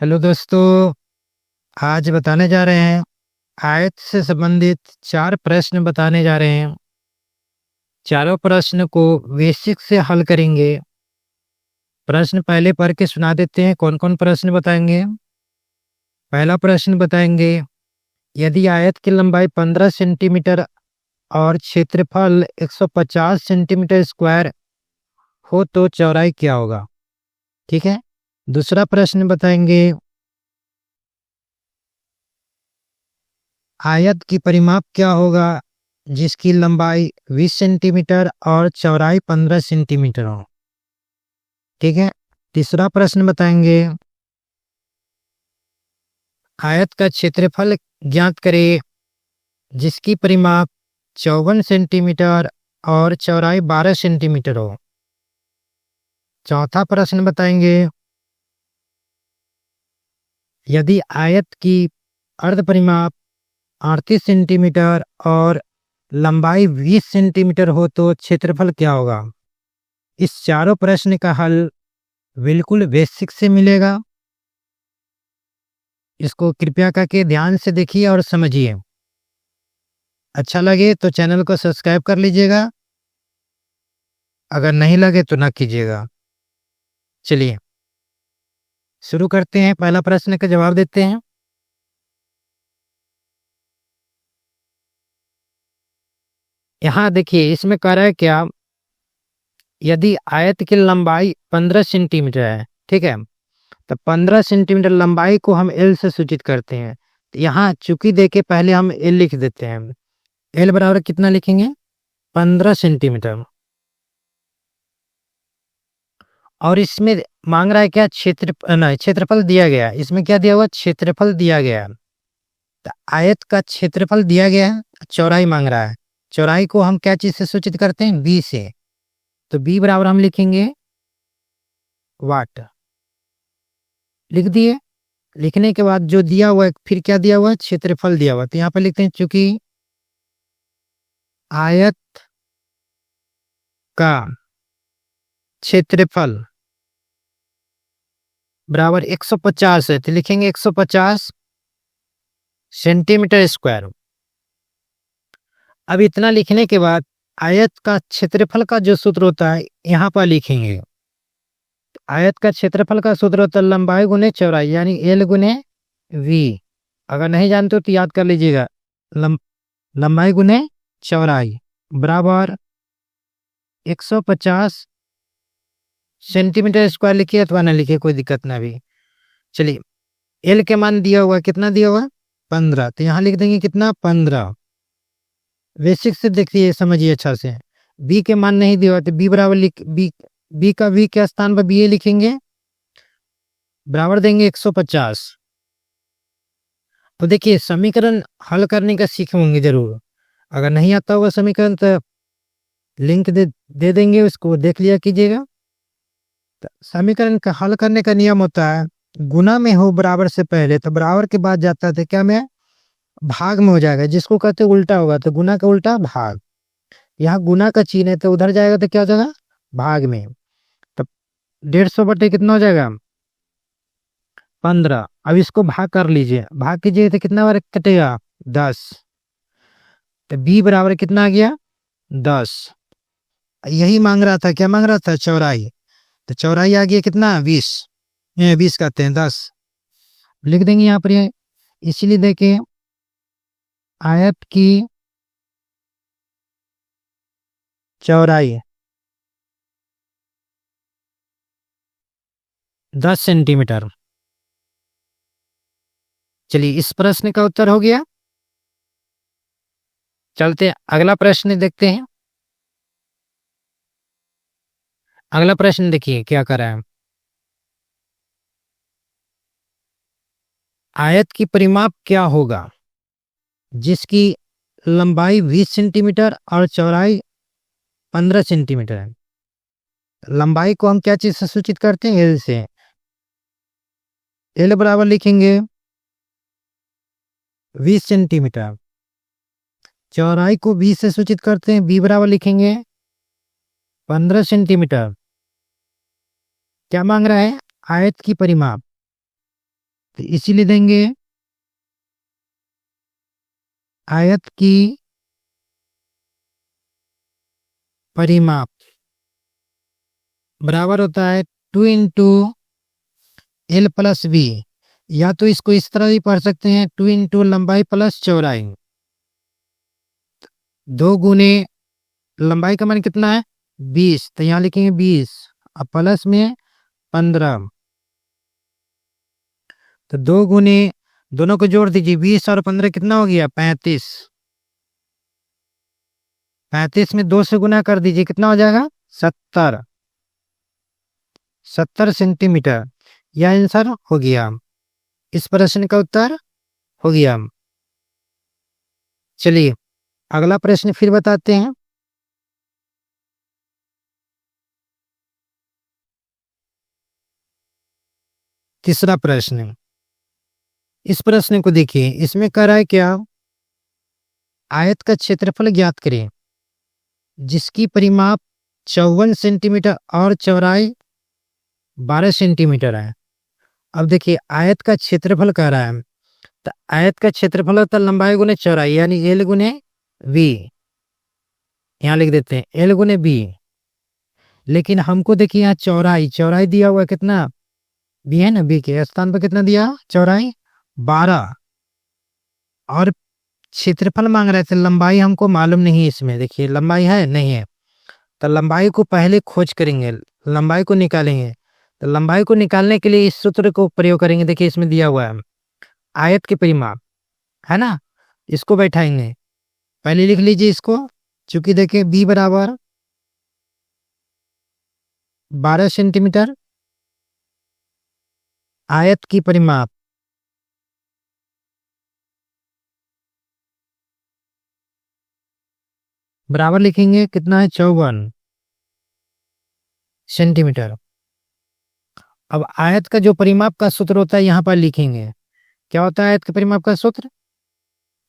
Hello दोस्तों, आज बताने जा रहे हैं आयत से संबंधित 4 प्रश्न बताने जा रहे हैं। चारों प्रश्न को बेसिक से हल करेंगे। प्रश्न पहले पढ़ के सुना देते हैं। कौन-कौन प्रश्न बताएंगे? पहला प्रश्न बताएंगे, यदि आयत की लंबाई 15 सेंटीमीटर और क्षेत्रफल 150 सेंटीमीटर स्क्वायर हो तो चौड़ाई क्या होगा? ठीक है। दूसरा प्रश्न बताएंगे, आयत की परिमाप क्या होगा जिसकी लंबाई 20 सेंटीमीटर और चौड़ाई 15 सेंटीमीटर हो। ठीक है। तीसरा प्रश्न बताएंगे, आयत का क्षेत्रफल ज्ञात करें जिसकी परिमाप 54 सेंटीमीटर और चौड़ाई 12 सेंटीमीटर हो। चौथा प्रश्न बताएंगे, यदि आयत की अर्ध परिमाप 38 सेंटीमीटर और लंबाई 20 सेंटीमीटर हो तो क्षेत्रफल क्या होगा? इस चारों प्रश्न का हल बिल्कुल बेसिक से मिलेगा। इसको कृपया करके ध्यान से देखिए और समझिए। अच्छा लगे तो चैनल को सब्सक्राइब कर लीजिएगा, अगर नहीं लगे तो ना कीजिएगा। चलिए शुरू करते हैं। पहला प्रश्न का जवाब देते हैं। यहाँ देखिए, इसमें कह रहा है क्या, यदि आयत की लंबाई 15 सेंटीमीटर है, ठीक है, तो 15 सेंटीमीटर लंबाई को हम एल से सूचित करते हैं। तो यहाँ चूंकि देके पहले हम एल लिख देते हैं। एल बराबर कितना लिखेंगे? 15 सेंटीमीटर। और इसमें मांग रहा है क्या? क्षेत्रफल दिया गया है। इसमें क्या दिया हुआ? क्षेत्रफल दिया गया है। तो आयत का क्षेत्रफल दिया गया है, चौड़ाई मांग रहा है। चौड़ाई को हम क्या चीज से सूचित करते हैं? बी से। तो बी बराबर हम लिखेंगे वाट। लिख दिए। लिखने के बाद जो दिया हुआ है, फिर क्या दिया हुआ है? क्षेत्रफल दिया हुआ है। तो यहाँ पे लिखते हैं, चूंकि आयत का क्षेत्रफल बराबर 150 है, तो लिखेंगे 150 सेंटीमीटर स्क्वायर। अब इतना लिखने के बाद आयत का क्षेत्रफल का जो सूत्र होता है यहाँ पर लिखेंगे। आयत का क्षेत्रफल का सूत्र होता है लंबाई गुने चौड़ाई, यानी एल गुने वी। अगर नहीं जानते हो तो याद कर लीजिएगा, लंबाई गुने चौड़ाई बराबर 150 सेंटीमीटर स्क्वायर लिखिए अथवा ना लिखिए, कोई दिक्कत ना भी। चलिए, एल के मान दिया हुआ, कितना दिया हुआ? 15। तो यहाँ लिख देंगे कितना? 15। बेसिक से देखिए, समझिए अच्छा से। बी के मान नहीं दिया हुआ तो बी बराबर बी का वी के स्थान पर बी ए लिखेंगे, बराबर देंगे 150। तो देखिए, समीकरण हल करने का सीखे होंगे जरूर। अगर नहीं आता होगा समीकरण तो लिंक दे देंगे, उसको देख लिया कीजिएगा। तो समीकरण का हल करने का नियम होता है, गुना में हो बराबर से पहले तो बराबर के बाद जाता है, तो क्या में भाग में हो जाएगा, जिसको कहते हैं उल्टा होगा। तो गुना का उल्टा भाग। यहाँ गुना का चिन्ह है तो उधर जाएगा तो क्या हो जाएगा? भाग में। तो 150 बटे कितना हो जाएगा? 15। अब इसको भाग कर लीजिए, भाग कीजिए तो कितना बार कटेगा? 10। तो बी बराबर कितना आ गया? 10। यही मांग रहा था। क्या मांग रहा था? चौड़ाई। तो चौड़ाई आ गया कितना? 20। 20 कहते हैं 10 लिख देंगे यहाँ पर। इसीलिए देखिए, आयत की चौड़ाई 10 सेंटीमीटर। चलिए, इस प्रश्न का उत्तर हो गया। चलते अगला प्रश्न देखते हैं। अगला प्रश्न देखिए क्या कर रहा है। आयत की परिमाप क्या होगा जिसकी लंबाई 20 सेंटीमीटर और चौड़ाई 15 सेंटीमीटर है? लंबाई को हम क्या चीज से सूचित करते हैं? एल से। एल बराबर लिखेंगे 20 सेंटीमीटर। चौड़ाई को 20 से सूचित करते हैं, बी बराबर लिखेंगे 15 सेंटीमीटर। क्या मांग रहा है? आयत की परिमाप। तो इसीलिए देंगे आयत की परिमाप बराबर होता है 2 × L + V। या तो इसको इस तरह भी पढ़ सकते हैं 2 × लंबाई प्लस चौड़ाई। 2 गुने लंबाई का मान कितना है 20, तो यहाँ लिखेंगे 20 और प्लस में 15। तो 2 गुने दोनों को जोड़ दीजिए 20 और 15 कितना हो गया 35। 35 में 2 से गुना कर दीजिए कितना हो जाएगा 70 सेंटीमीटर। यह आंसर हो गया, इस प्रश्न का उत्तर हो गया। चलिए अगला प्रश्न फिर बताते हैं। तीसरा प्रश्न, इस प्रश्न को देखिए, इसमें कह रहा है क्या, आयत का क्षेत्रफल ज्ञात करें जिसकी परिमाप 54 सेंटीमीटर और चौड़ाई 12 सेंटीमीटर है। अब देखिए आयत का क्षेत्रफल कह रहा है, तो आयत का क्षेत्रफल होता है लंबाई गुने चौड़ाई, यानी L गुने V। यहाँ लिख देते हैं L गुने V। लेकिन हमको देखिए यहाँ चौड़ाई दिया हुआ कितना B है ना, B के स्थान पर कितना दिया चौड़ाई 12, और क्षेत्रफल मांग रहे थे, लंबाई हमको मालूम नहीं है। इसमें देखिए लंबाई है नहीं है, तो लंबाई को पहले खोज करेंगे, लंबाई को निकालेंगे। तो लंबाई को निकालने के लिए इस सूत्र को प्रयोग करेंगे। देखिए इसमें दिया हुआ है आयत के परिमाप है ना, इसको बैठाएंगे। पहले लिख लीजिए इसको, चूंकि देखिए B बराबर 12 सेंटीमीटर, आयत की परिमाप बराबर लिखेंगे कितना है 54 सेंटीमीटर। अब आयत का जो परिमाप का सूत्र होता है यहाँ पर लिखेंगे, क्या होता है आयत के परिमाप का सूत्र,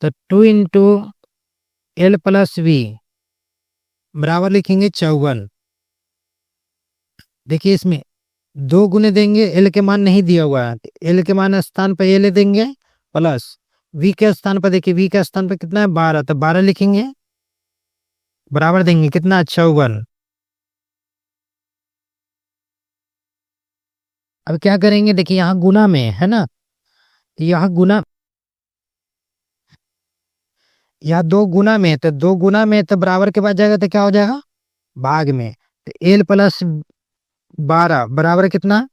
तो 2 × L + V बराबर लिखेंगे 54। देखिए इसमें 2 गुने देंगे, L के मान नहीं दिया हुआ है, L के मान स्थान पर L देंगे, प्लस V के स्थान पर देखिए V के स्थान पर कितना है 12, तो 12 लिखेंगे, बराबर देंगे कितना 54। अब क्या करेंगे, देखिए यहाँ गुना में है ना, यहाँ गुना, यहाँ 2 गुना में, तो 2 गुना में तो बराबर के बाद जाएगा तो क्या हो जाएगा भाग में, तो L + 12 बराबर कितना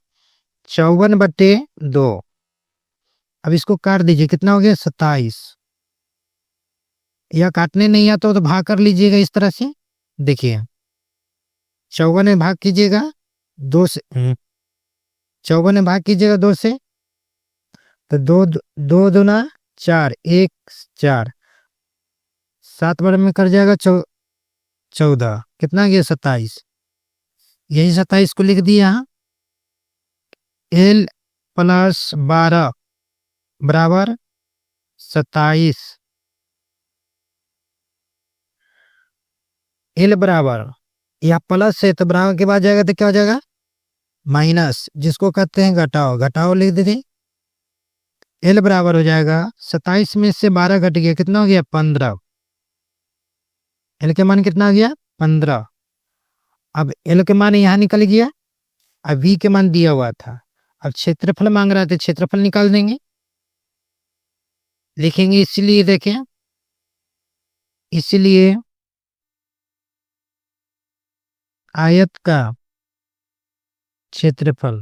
54/2। अब इसको काट दीजिए कितना हो गया 27। या काटने नहीं आता तो भाग कर लीजिएगा इस तरह से। देखिए 54 में भाग कीजिएगा 2 से, 54 में भाग कीजिएगा 2 से, तो 2 दूना 4, 1 4, 7 बार में कर जाएगा 14, कितना गया 27। यही 27 को लिख दिया यहाँ, L + 12 बराबर 27। L बराबर, या प्लस है तो बराबर के बाद जाएगा तो क्या हो जाएगा माइनस, जिसको कहते हैं घटाओ, घटाओ लिख दीजिए। L बराबर हो जाएगा 27 में से 12 घट गया कितना हो गया 15। L के मान कितना हो गया 15। अब L के मान यहाँ निकल गया, अब V के मान दिया हुआ था, अब क्षेत्रफल मांग रहा था, क्षेत्रफल निकाल देंगे, लिखेंगे। इसलिए देखें, इसलिए आयत का क्षेत्रफल,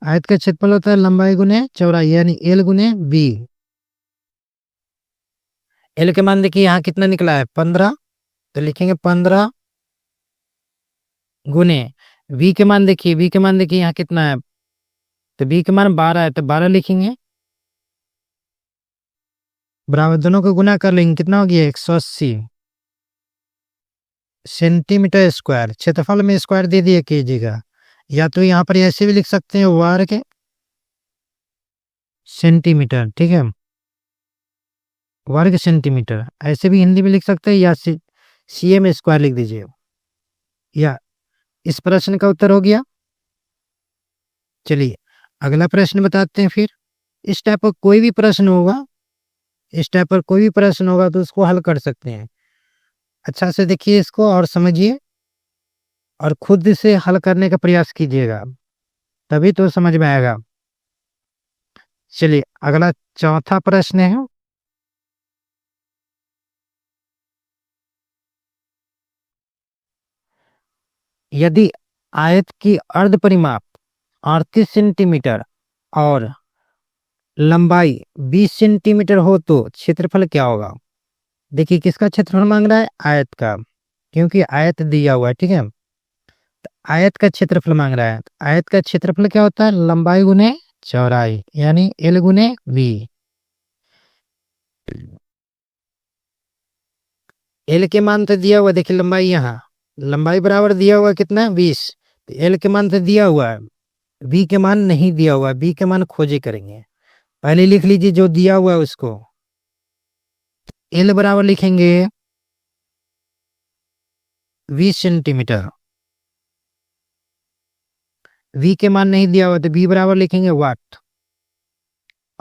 आयत का क्षेत्रफल होता है लंबाई गुने चौड़ाई, यानी L गुने B। L के मान देखिए यहाँ कितना निकला है 15, तो लिखेंगे 15 गुने V के मान देखिए, V के मान देखिए यहाँ कितना है, तो V के मान 12 है, तो 12 लिखेंगे, बराबर दोनों को गुना कर लेंगे कितना हो गया 180 सेंटीमीटर स्क्वायर। क्षेत्रफल में स्क्वायर दे दिया कीजिएगा, या तो यहाँ पर ऐसे भी लिख सकते हैं वर्ग सेंटीमीटर, ठीक है, वर्ग सेंटीमीटर, ऐसे भी हिंदी में लिख सकते हैं, या CM स्क्वायर लिख दीजिए। या इस प्रश्न का उत्तर हो गया। चलिए अगला प्रश्न बताते हैं फिर। इस टाइप का कोई भी प्रश्न होगा, इस टाइप पर कोई भी प्रश्न होगा तो उसको हल कर सकते हैं। अच्छा से देखिए इसको और समझिए और खुद से हल करने का प्रयास कीजिएगा, तभी तो समझ में आएगा। चलिए अगला चौथा प्रश्न है। यदि आयत की अर्ध परिमाप 38 सेंटीमीटर और लंबाई 20 सेंटीमीटर हो तो क्षेत्रफल क्या होगा? देखिए किसका क्षेत्रफल मांग रहा है? आयत का, क्योंकि आयत दिया हुआ है, ठीक है। तो आयत का क्षेत्रफल मांग रहा है। तो आयत का क्षेत्रफल क्या होता है? लंबाई गुने चौड़ाई, यानी एल गुने वी। एल के मान तो दिया हुआ, देखिए लंबाई, यहाँ लंबाई बराबर दिया हुआ कितना? 20। तो एल के मान तो दिया हुआ है, बी के मान नहीं दिया हुआ है, बी के मान खोजे करेंगे। पहले लिख लीजिए जो दिया हुआ है उसको। एल बराबर लिखेंगे 20 सेंटीमीटर, वी के मान नहीं दिया हुआ तो बी बराबर लिखेंगे वाट।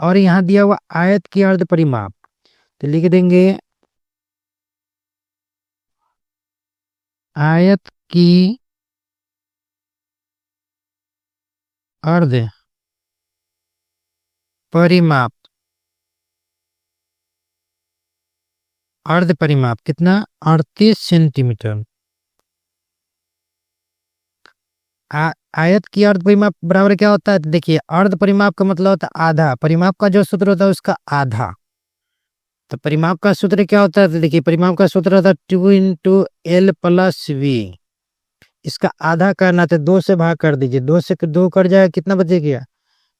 और यहाँ दिया हुआ आयत की अर्ध परिमाप, तो लिख देंगे आयत की अर्ध परिमाप, अर्ध परिमाप कितना? 38 सेंटीमीटर। आयत की अर्ध परिमाप बराबर क्या होता है? देखिए अर्ध परिमाप का मतलब होता है आधा, परिमाप का जो सूत्र होता है उसका आधा। तो परिमाप का सूत्र क्या होता है? तो देखिए परिमाप का सूत्र होता है 2 इंटू एल प्लस वी। इसका आधा करना तो 2 से भाग कर दीजिए, 2 से 2 कर जाएगा, कितना बचेगा?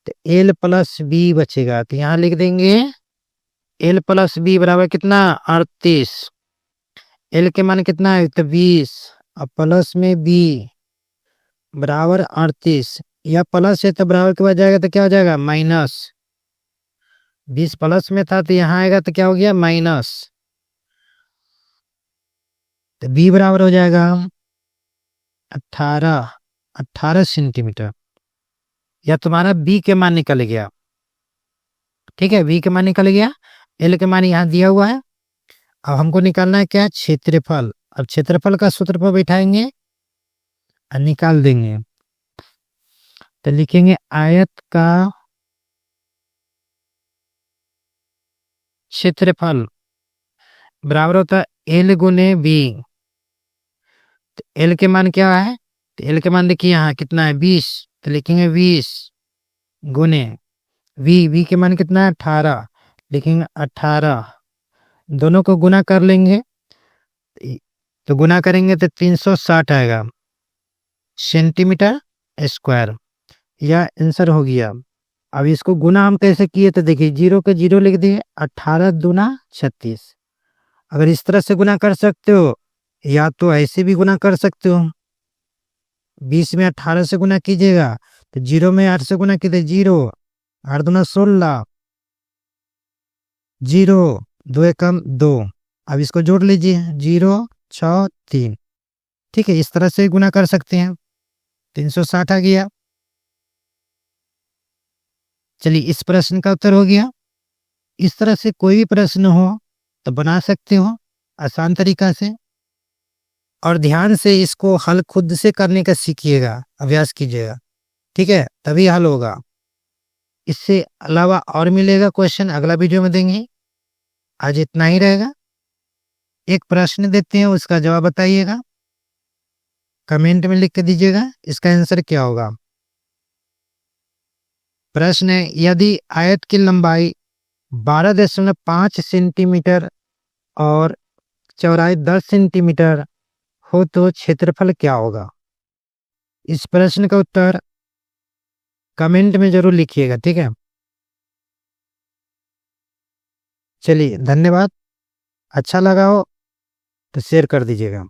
तो एल प्लस बी बचेगा। तो यहाँ लिख देंगे एल प्लस बी बराबर कितना? 38। एल के मान कितना है? तो 20, और प्लस में बी बराबर 38। या प्लस है तो बराबर के बाद जाएगा तो क्या हो जाएगा? माइनस। 20 प्लस में था तो यहाँ आएगा तो क्या हो गया? माइनस। तो बी बराबर हो जाएगा 18 सेंटीमीटर। या तुम्हारा बी के मान निकल गया, ठीक है, बी के मान निकल गया। एल के मान यहाँ दिया हुआ है। अब हमको निकालना है क्या? क्षेत्रफल। अब क्षेत्रफल का सूत्र पर बैठाएंगे और निकाल देंगे। तो लिखेंगे आयत का क्षेत्रफल बराबर होता है एल गुने बी। तो एल के मान क्या है? तो एल के मान देखिए यहाँ कितना है? 20। तो लिखेंगे 20 गुने वी के मान कितना है? 18। लिखेंगे 18, दोनों को गुना कर लेंगे। तो गुना करेंगे तो 360 आएगा सेंटीमीटर स्क्वायर। यह आंसर हो गया। अब इसको गुना हम कैसे किए? तो देखिए 0 के 0 लिख दिए, 18 दूना 36। अगर इस तरह से गुना कर सकते हो या तो ऐसे भी गुना कर सकते हो। 20 में 18 से गुना कीजिएगा तो 0 में 8 से गुना कीजिए, 0 8 दूना 16, 0 2 एकम 2। अब इसको जोड़ लीजिए, 0 6 3। ठीक है, इस तरह से गुना कर सकते हैं। 360 आ गया। चलिए इस प्रश्न का उत्तर हो गया। इस तरह से कोई भी प्रश्न हो तो बना सकते हो आसान तरीका से, और ध्यान से इसको हल खुद से करने का सीखिएगा, अभ्यास कीजिएगा, ठीक है, तभी हल होगा। इससे अलावा और मिलेगा क्वेश्चन अगला वीडियो में देंगे। आज इतना ही रहेगा। एक प्रश्न देते हैं, उसका जवाब बताइएगा, कमेंट में लिख के दीजिएगा इसका आंसर क्या होगा। प्रश्न है, यदि आयत की लंबाई 12.5 सेंटीमीटर और चौड़ाई 10 सेंटीमीटर हो तो क्षेत्रफल क्या होगा? इस प्रश्न का उत्तर कमेंट में जरूर लिखिएगा, ठीक है। चलिए धन्यवाद। अच्छा लगा हो तो शेयर कर दीजिएगा।